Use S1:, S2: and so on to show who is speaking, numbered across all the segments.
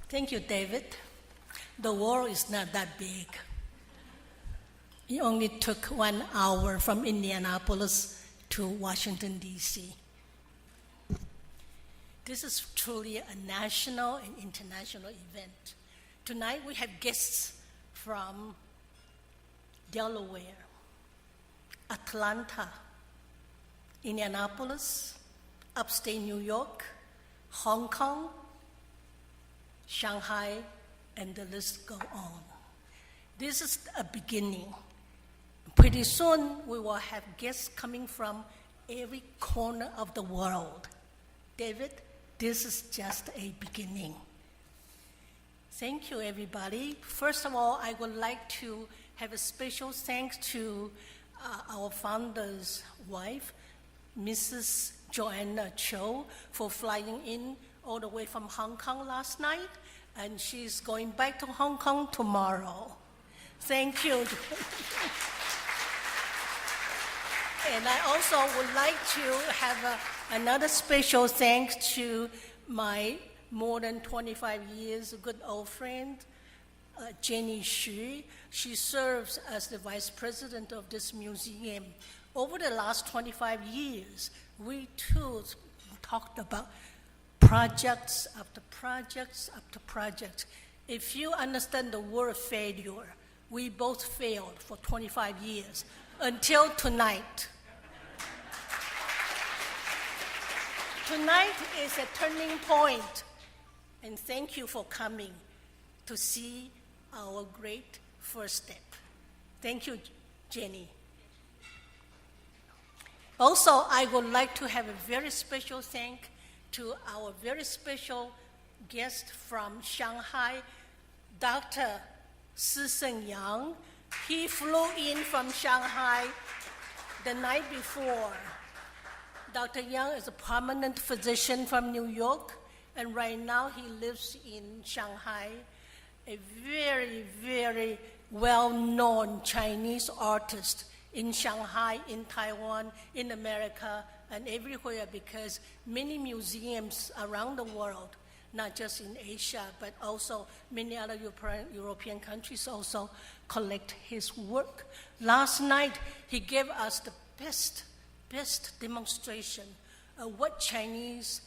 S1: Thank you, David. The world is not that big. It only took 1 hour from Indianapolis to Washington, D.C. This is truly a national and international event. Tonight we have guests from Delaware, Atlanta, Indianapolis, upstate New York, Hong Kong, Shanghai, and the list go on. This is a beginning. Pretty soon, we will have guests coming from every corner of the world. David, this is just a beginning. Thank you, everybody. First of all, I would like to have a special thanks to our founder's wife, Mrs. Joanna Cho, for flying in all the way from Hong Kong last night, and she's going back to Hong Kong tomorrow. Thank you. And I also would like to have another special thanks to my more than 25 years good old friend, Jenny Xu. She serves as the vice president of this museum. Over the last 25 years, we too talked about projects after projects after projects. If you understand the word failure, we both failed for 25 years until tonight. Tonight is a turning point, and thank you for coming to see our great first step. Thank you, Jenny. Also, I would like to have a very special thank to our very special guest from Shanghai, Dr. Sisen Yang. He flew in from Shanghai the night before. Dr. Yang is a prominent physician from New York, and right now he lives in Shanghai, a very, very well-known Chinese artist in Shanghai, in Taiwan, in America, and everywhere, because many museums around the world, not just in Asia, but also many other European countries also collect his work. Last night, he gave us the best demonstration of what Chinese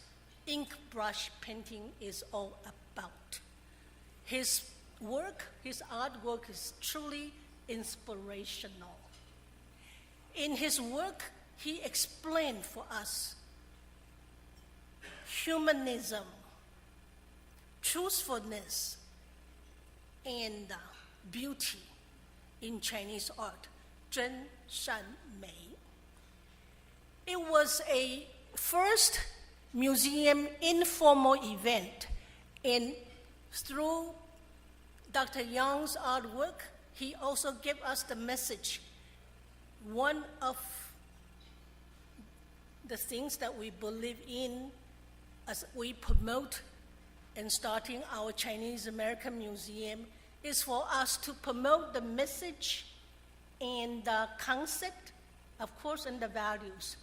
S1: ink brush painting is all about. His work, his artwork is truly inspirational. In his work, he explained for us humanism, truthfulness, and beauty in Chinese art, 真善美. It was a first museum informal event, and through Dr. Yang's artwork, he also gave us the message. One of the things that we believe in as we promote and starting our Chinese American Museum is for us to promote the message and the concept, of course, and the values.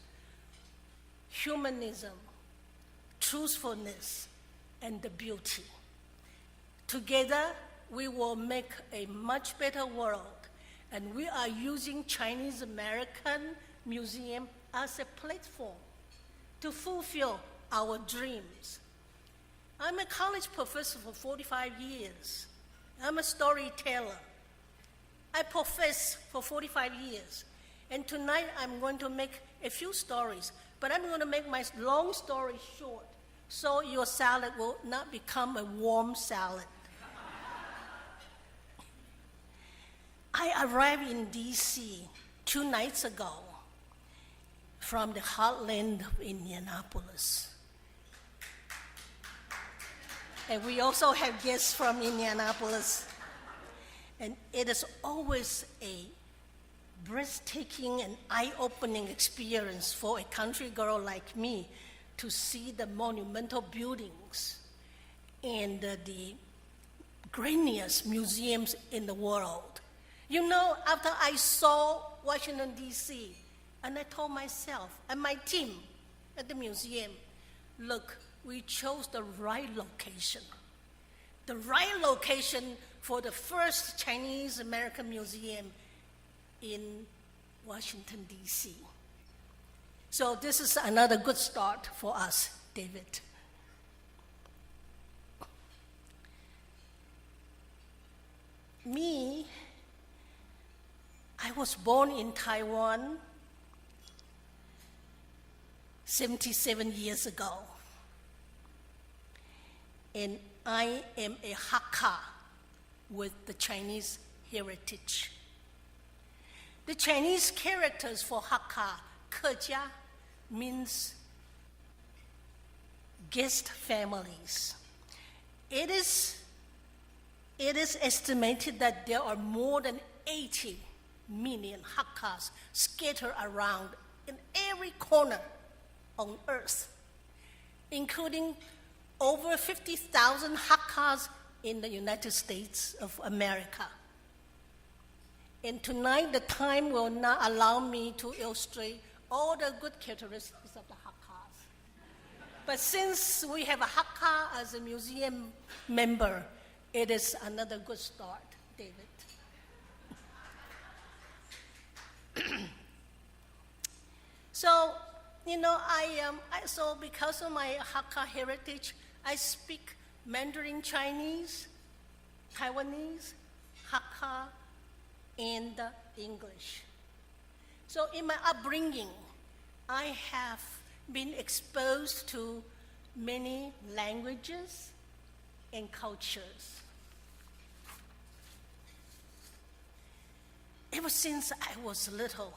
S1: Humanism, truthfulness, and the beauty. Together, we will make a much better world, and we are using Chinese American Museum as a platform to fulfill our dreams. I'm a college professor for 45 years. I'm a storyteller. I profess for 45 years. And tonight I'm going to make a few stories, but I'm going to make my long story short so your salad will not become a warm salad. I arrived in D.C. 2 nights ago from the heartland of Indianapolis. And we also have guests from Indianapolis. And it is always a breathtaking and eye-opening experience for a country girl like me to see the monumental buildings and the grandest museums in the world. You know, after I saw Washington, D.C., and I told myself and my team at the museum, look, we chose the right location. the right location for the first Chinese American museum in Washington, D.C. So this is another good start for us, David. Me, I was born in Taiwan 77 years ago. And I am a Hakka with the Chinese heritage. The Chinese characters for Hakka, 客家, means guest families. It is estimated that there are more than 80 million Hakkas scattered around in every corner on earth, including over 50,000 Hakkas in the United States of America. And tonight, the time will not allow me to illustrate all the good characteristics of the Hakkas. But since we have a Hakka as a museum member, it is another good start, David. So, so because of my Hakka heritage, I speak Mandarin Chinese, Taiwanese, Hakka, and English. So in my upbringing, I have been exposed to many languages and cultures. Ever since I was little,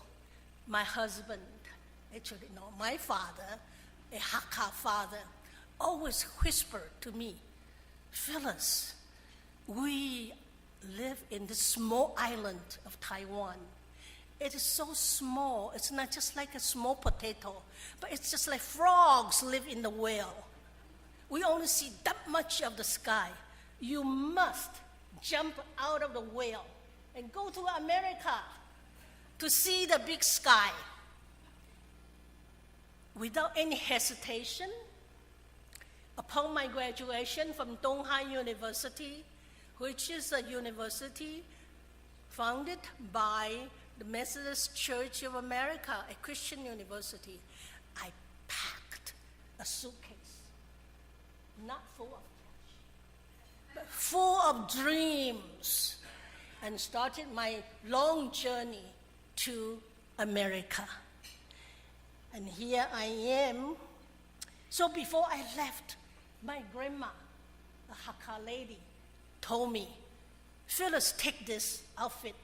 S1: my husband, actually no, my father, a Hakka father, always whispered to me, Phyllis, we live in this small island of Taiwan. It is so small, it's not just like a small potato, but it's just like frogs live in the well. We only see that much of the sky. You must jump out of the well and go to America to see the big sky. Without any hesitation, upon my graduation from Donghai University, which is a university founded by the Methodist Church of America, a Christian university, I packed a suitcase, not full of cash, but full of dreams, and started my long journey to America. And here I am. So before I left, my grandma, a Hakka lady, told me, Phyllis, take this outfit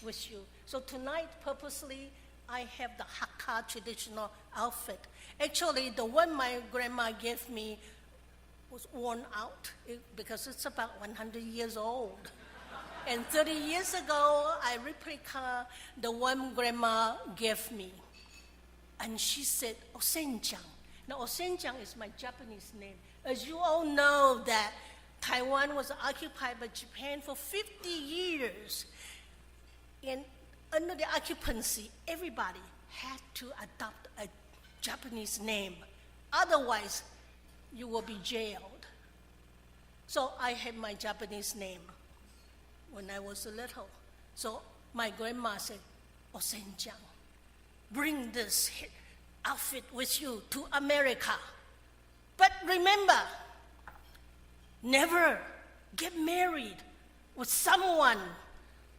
S1: with you. So tonight, purposely, I have the Hakka traditional outfit. Actually, the one my grandma gave me was worn out because it's about 100 years old. And 30 years ago, I replica the one grandma gave me. And she said, Osenjang. Now, Osenjang is my Japanese name. As you all know that Taiwan was occupied by Japan for 50 years. And under the occupancy, everybody had to adopt a Japanese name. Otherwise, you will be jailed. So I had my Japanese name when I was little. So my grandma said, Osenjang, bring this outfit with you to America. But remember, never get married with someone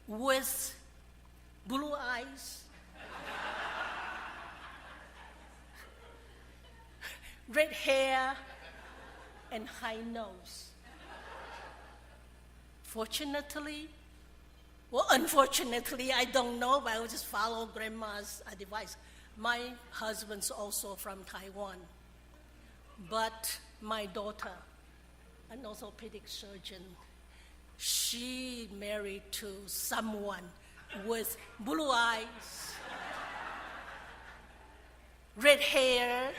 S1: with blue eyes, red hair, and high nose. Fortunately, well, unfortunately, I don't know, but I will just follow grandma's advice. My husband's also from Taiwan, but my daughter, an orthopedic surgeon, she married to someone with blue eyes, red hair,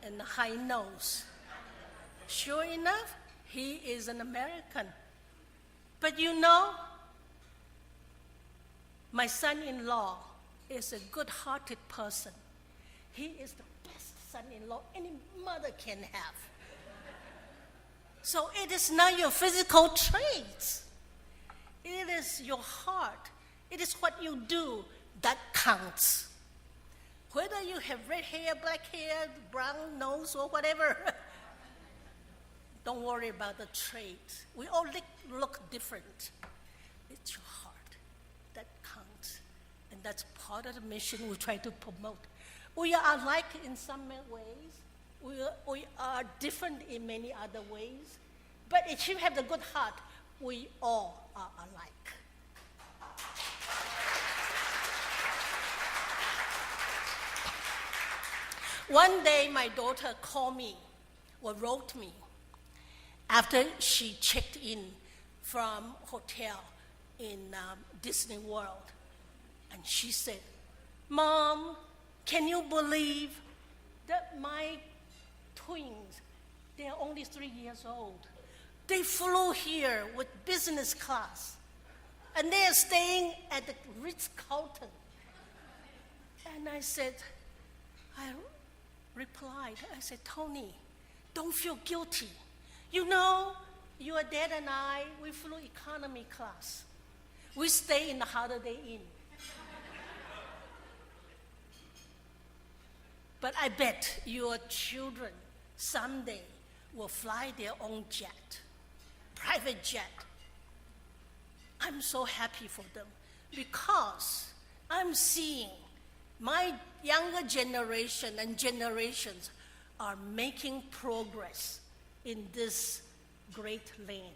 S1: and a high nose. Sure enough, he is an American. But you know, my son-in-law is a good-hearted person. He is the best son-in-law any mother can have. So it is not your physical traits. It is your heart. It is what you do that counts. Whether you have red hair, black hair, brown nose, or whatever, don't worry about the traits. We all look different. It's your heart that counts. And that's part of the mission we try to promote. We are alike in some ways. We are different in many other ways. But if you have the good heart, we all are alike. One day, my daughter called me or wrote me after she checked in from hotel in Disney World. And she said, "Mom, can you believe that my twins, they're only 3 years old. They flew here with business class, and they're staying at the Ritz-Carlton." And I replied, "Tony, don't feel guilty. You know, your dad and I, we flew economy class. We stay in the Holiday Inn. But I bet your children someday will fly their own jet, private jet. I'm so happy for them because I'm seeing my younger generation and generations are making progress in this great land."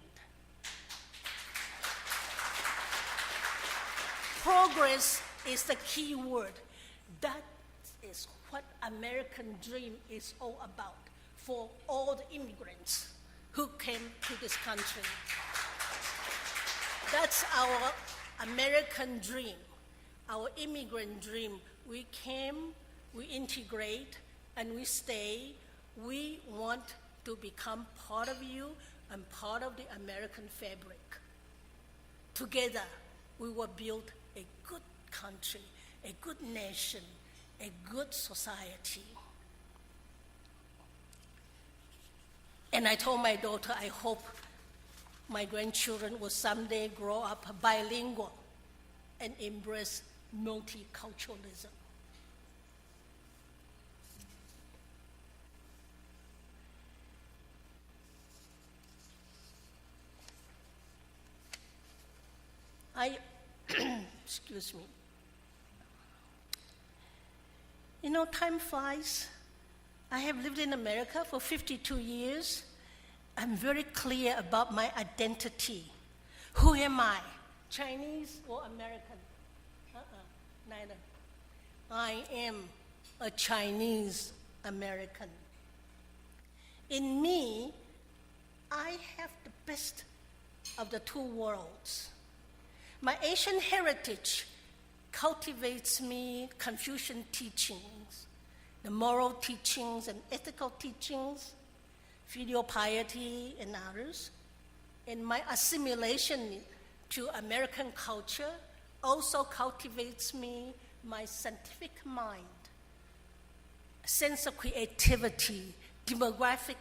S1: Progress is the key word. That is what American dream is all about for all the immigrants who came to this country. That's our American dream, our immigrant dream. We came, we integrate, and we stay. We want to become part of you and part of the American fabric. Together, we will build a good country, a good nation, a good society. And I told my daughter, I hope my grandchildren will someday grow up bilingual and embrace multiculturalism. Excuse me. You know, time flies. I have lived in America for 52 years. I'm very clear about my identity. Who am I? Chinese or American? Neither. I am a Chinese American. In me, I have the best of the two worlds. My Asian heritage cultivates me Confucian teachings, the moral teachings and ethical teachings, filial piety and others. And my assimilation to American culture also cultivates me my scientific mind, a sense of creativity, democratic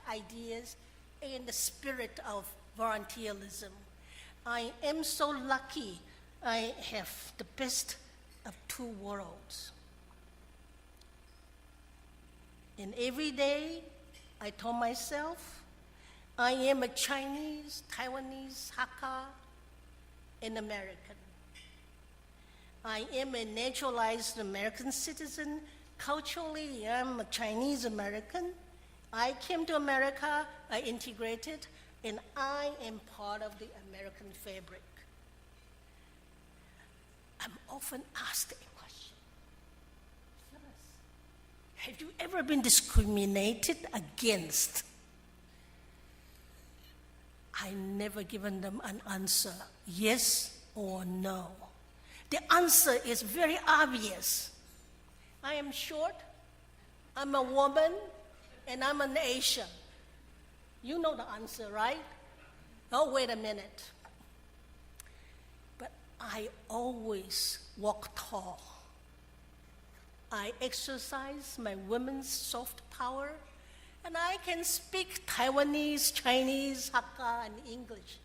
S1: ideas, and the spirit of volunteerism. I am so lucky I have the best of two worlds. And every day I told myself, I am a Chinese, Taiwanese, Hakka, and American. I am a naturalized American citizen. Culturally, I'm a Chinese American. I came to America, I integrated, and I am part of the American fabric. I'm often asked a question. Phyllis, have you ever been discriminated against? I never given them an answer, yes or no. The answer is very obvious. I am short, I'm a woman, and I'm an Asian. You know the answer, right? Oh, wait a minute. But I always walk tall. I exercise my women's soft power, And I can speak Taiwanese, Chinese, Hakka, and English.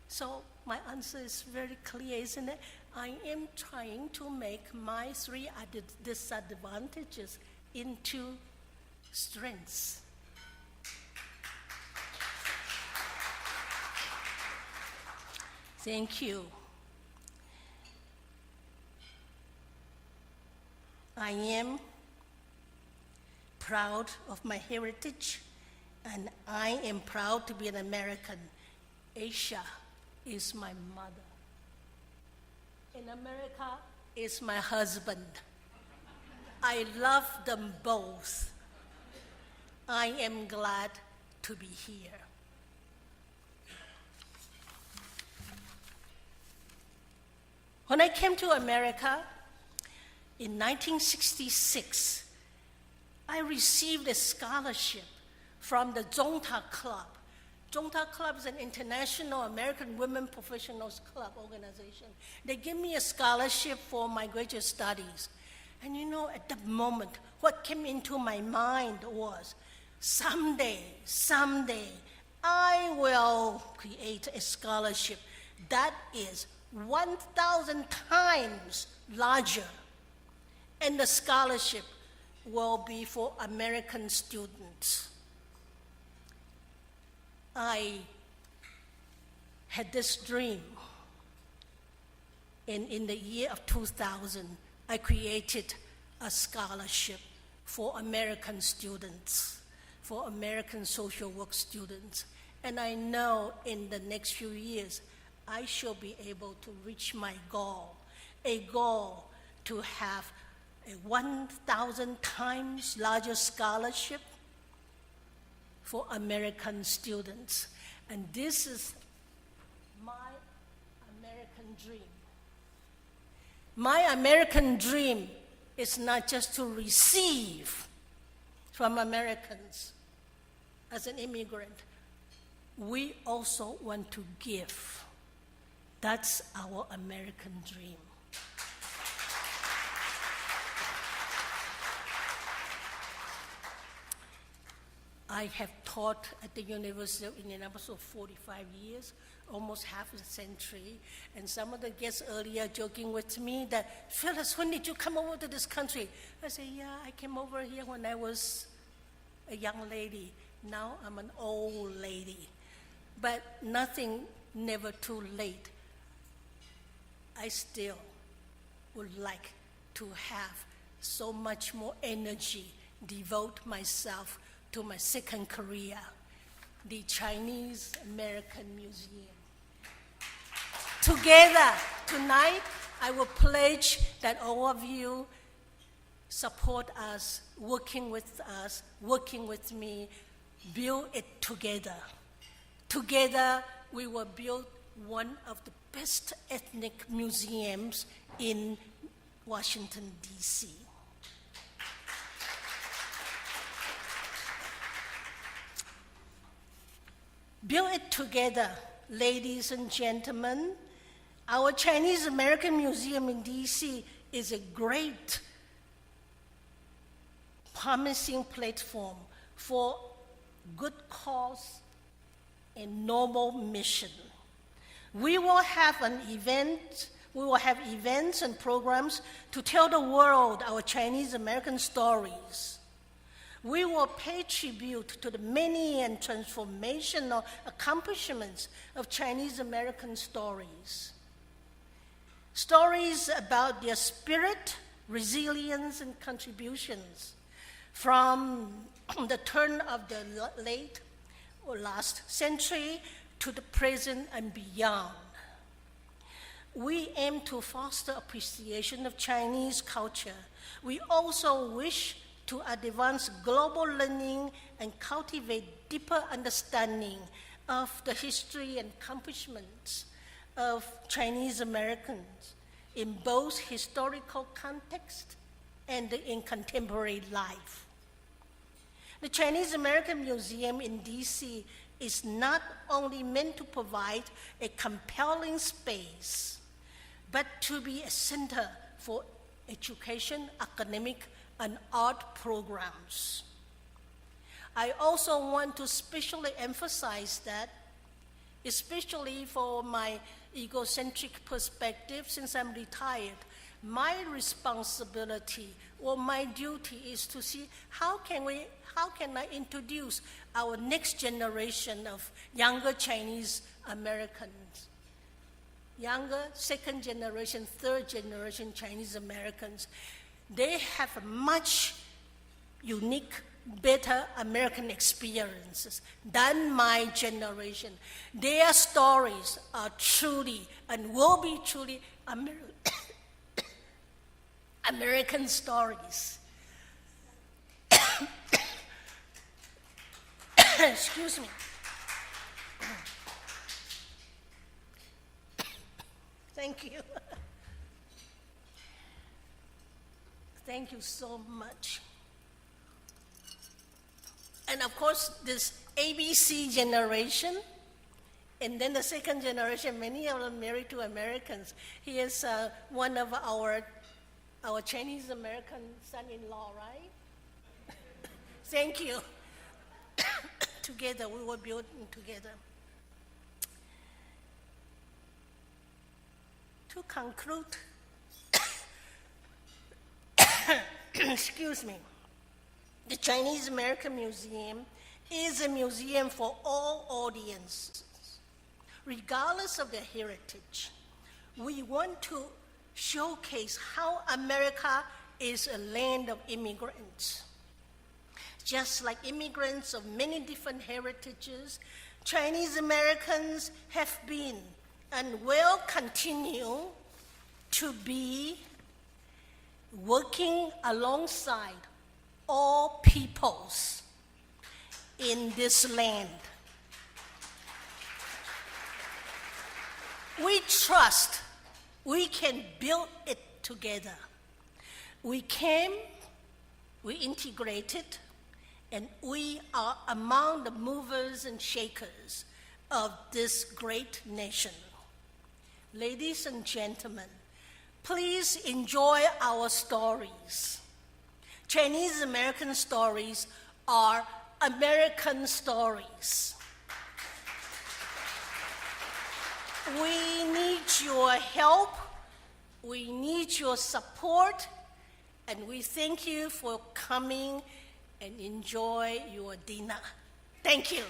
S1: So my answer is very clear, isn't it? I am trying to make my three disadvantages into strengths. Thank you. I am proud of my heritage, and I am proud to be an American. Asia is my mother. In America is my husband. I love them both. I am glad to be here. When I came to America in 1966, I received a scholarship from the Zonta Club. Zonta Club is an international American women professionals club organization. They gave me a scholarship for my graduate studies. And you know, at that moment, what came into my mind was, someday, I will create a scholarship that is 1,000 times larger. And the scholarship will be for American students. I had this dream. In the year of 2000, I created a scholarship for American students, for American social work students. And I know in the next few years, I shall be able to reach my goal, a goal to have a 1,000 times larger scholarship for American students. And this is my American dream. My American dream is not just to receive from Americans as an immigrant. We also want to give. That's our American dream. I have taught at the University of Indianapolis for 45 years, almost half a century. And some of the guests earlier joking with me that, Phylis, when did you come over to this country? I say, yeah, I came over here when I was a young lady. Now I'm an old lady. But nothing, never too late. I still would like to have so much more energy, devote myself to my second career, the Chinese American Museum. Together, tonight, I will pledge that all of you support us, working with me, build it together. Together, we will build one of the best ethnic museums in Washington, D.C. Build it together, ladies and gentlemen. Our Chinese American Museum in D.C. is a great, promising platform for good cause and noble mission. We will have events and programs to tell the world our Chinese American stories. We will pay tribute to the many and transformational accomplishments of Chinese American stories. Stories about their spirit, resilience, and contributions from the turn of the late or last century to the present and beyond. We aim to foster appreciation of Chinese culture. We also wish to advance global learning and cultivate deeper understanding of the history and accomplishments of Chinese Americans in both historical context and in contemporary life. The Chinese American Museum in DC is not only meant to provide a compelling space, but to be a center for education, academic, and art programs. I also want to specially emphasize that, especially for my egocentric perspective, since I'm retired, my responsibility or my duty is to see how can I introduce our next generation of younger Chinese Americans, younger second generation, third generation Chinese Americans. They have a much unique, better American experiences than my generation. Their stories are truly and will be truly American stories. Excuse me. Thank you. Thank you so much. And of course, this ABC generation, and then the second generation, many of them married to Americans. He is one of our Chinese American son-in-law, right? Thank you. Together, we were building together. To conclude, excuse me, the Chinese American Museum is a museum for all audiences, regardless of their heritage. We want to showcase how America is a land of immigrants. Just like immigrants of many different heritages, Chinese Americans have been and will continue to be working alongside all peoples in this land. We trust we can build it together. We came, we integrated, and we are among the movers and shakers of this great nation. Ladies and gentlemen, please enjoy our stories. Chinese American stories are American stories. We need your help, we need your support, and we thank you for coming and enjoy your dinner. Thank you.